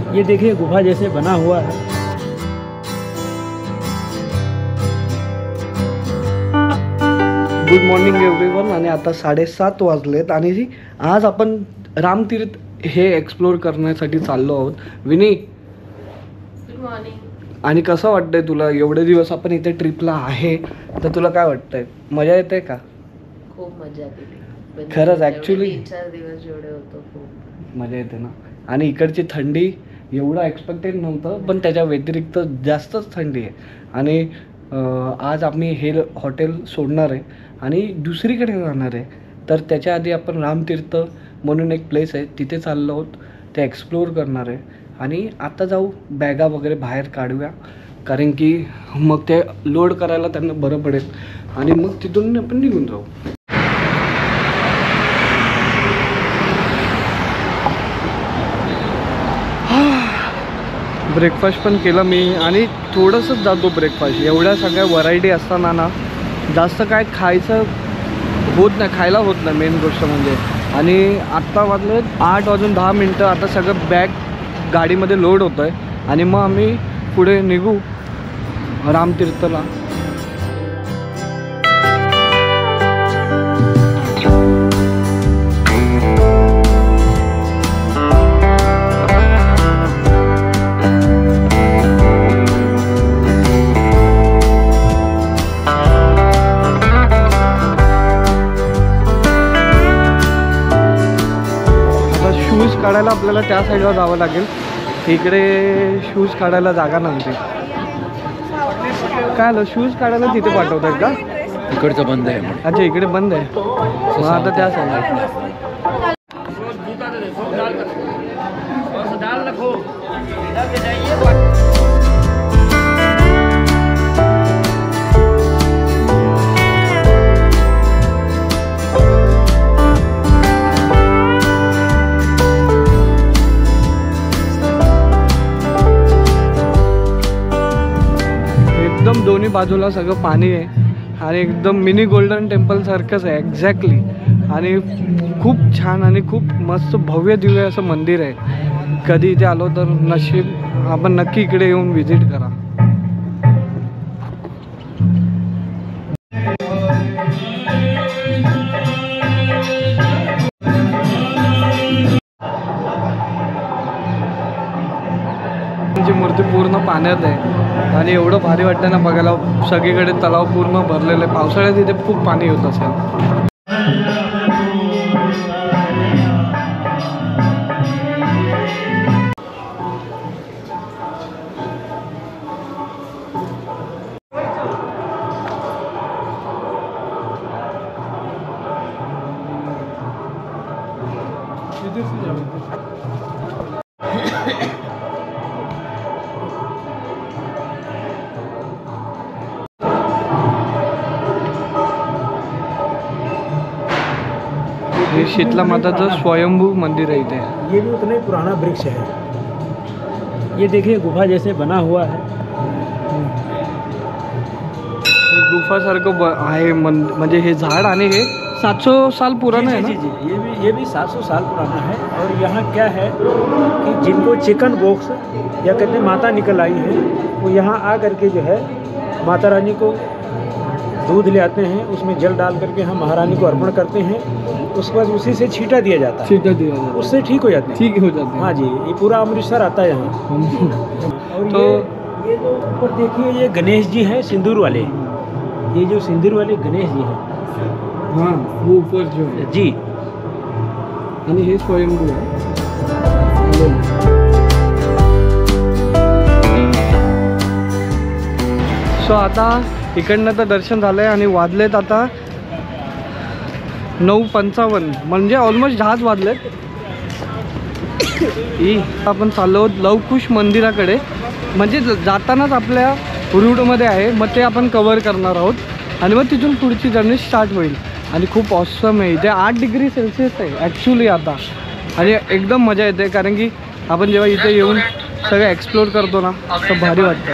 ये देखिए गुफा जैसे बना हुआ है। Good morning everyone. आणि आता 7:30 वाजलेत आणि आज आपण रामतीर्थ हे एक्सप्लोर करण्यासाठी चाललो आहोत। विनी, गुड मॉर्निंग। आणि कसं वाटतंय तुला? एवढे दिवस आपण इथे ट्रिपला आहे तर तुला काय वाटतंय? मजा येते का? खूप मजा येते खरंच ॲक्च्युली 3-4 दिवस जेवढे होतो खूप मजा येते ना। आणि इकडची थंडी एवढं एक्सपेक्टेड नव्हतं, पण त्याच्या व्यतिरिक्त जास्तच थंडी आहे। आणि आज आम्ही हे हॉटेल सोडणार आहे आणि दुसरीकडे जाणार आहे। तर त्याच्या आधी आपण रामतीर्थ म्हणून एक प्लेस आहे तिथे चाललो आहोत, ते एक्सप्लोर करणार आहे। आणि आता जाऊ बॅगा वगैरे बाहेर काढूया, कारण की मग ते लोड करायला त्यांना बरं पडेल आणि मग तिथून आपण निघून जाऊ। ब्रेकफास्ट पण केला मी आणि थोडंसंच जातो ब्रेकफास्ट। एवढ्या सगळ्या व्हरायटी असताना ना जास्त काय खायचं होत नाही, खायला होत नाही मेन गोष्ट म्हणजे। आणि आत्ता वाजले 8:10। आता सगळं बॅग गाडीमध्ये लोड होतं आहे आणि मग आम्ही पुढे निघू रामतीर्थला। शूज काढायला आपल्याला त्या साईडला जावं लागेल, इकडे शूज काढायला जागा नव्हती। काय आलं, शूज काढायला तिथे पाठवत आहेत का? इकडचं बंद आहे। अच्छा, इकडे बंद आहे। मग आता त्या साईडला एकदम दोन्ही बाजूला सगळं पाणी आहे आणि एकदम मिनी गोल्डन टेम्पल सारखंच आहे एक्झॅक्टली। आणि खूप छान आणि खूप मस्त भव्य दिव्य असं मंदिर आहे। कधी इथे आलो तर नशीब आपण नक्की इकडे येऊन व्हिजिट करा। मूर्ती पूर्ण पाण्यात आहे आणि एवढं भारी वाटतं ना बघायला। सगळीकडे तलाव पूर्ण भरलेलं आहे। पावसाळ्यात इथे खूप पाणी होत असेल। हे शीतला माताचं स्वयंभू मंदिर है इथे। ये भी उतना ही पुराना वृक्ष है। ये देखिए गुफा जैसे बना हुआ है। गुफा सारखं आहे म्हणजे हे झाड आणि हे 700 साल पुराना है ना? जी, ये भी 700 साल पुराना है। और यहाँ क्या है कि जिनको चिकन बॉक्स या कहते हैं माता निकल आई है, वो यहाँ आ करके जो है माता रानी को दूध ले आते हैं, उसमें जल डाल करके हम महारानी को अर्पण करते हैं। उसके बाद उसी से छींटा दिया जाता है, छींटा दिया जाता है, उससे ठीक हो जाते हैं। ठीक हो जाते हैं। हाँ जी, ये पूरा अमृतसर आता है यहाँ। और तो ये जो ऊपर देखिए ये गणेश जी हैं सिंदूर वाले। ये जो सिंदूर वाले गणेश जी हैं, हाँ वो ऊपर जो है जी, आणि हे स्वयंभू आहे। सो आता इकडनं तर दर्शन झालंय आणि वाजलेत आता 9:55, म्हणजे ऑलमोस्ट 10 वाजलेत। आपण चाललो लवकुश मंदिराकडे, म्हणजे जातानाच आपल्या रूटमध्ये आहे, मग ते आपण कव्हर करणार आहोत आणि मग तिथून पुढची जर्नी स्टार्ट होईल। आणि खूप ऑसम आहे इथे। 8 डिग्री सेल्सिअस आहे ॲक्च्युली आता, आणि एकदम मजा येते कारण की आपण जेव्हा इथे येऊन सगळं एक्सप्लोर करतो ना तर भारी वाटतं।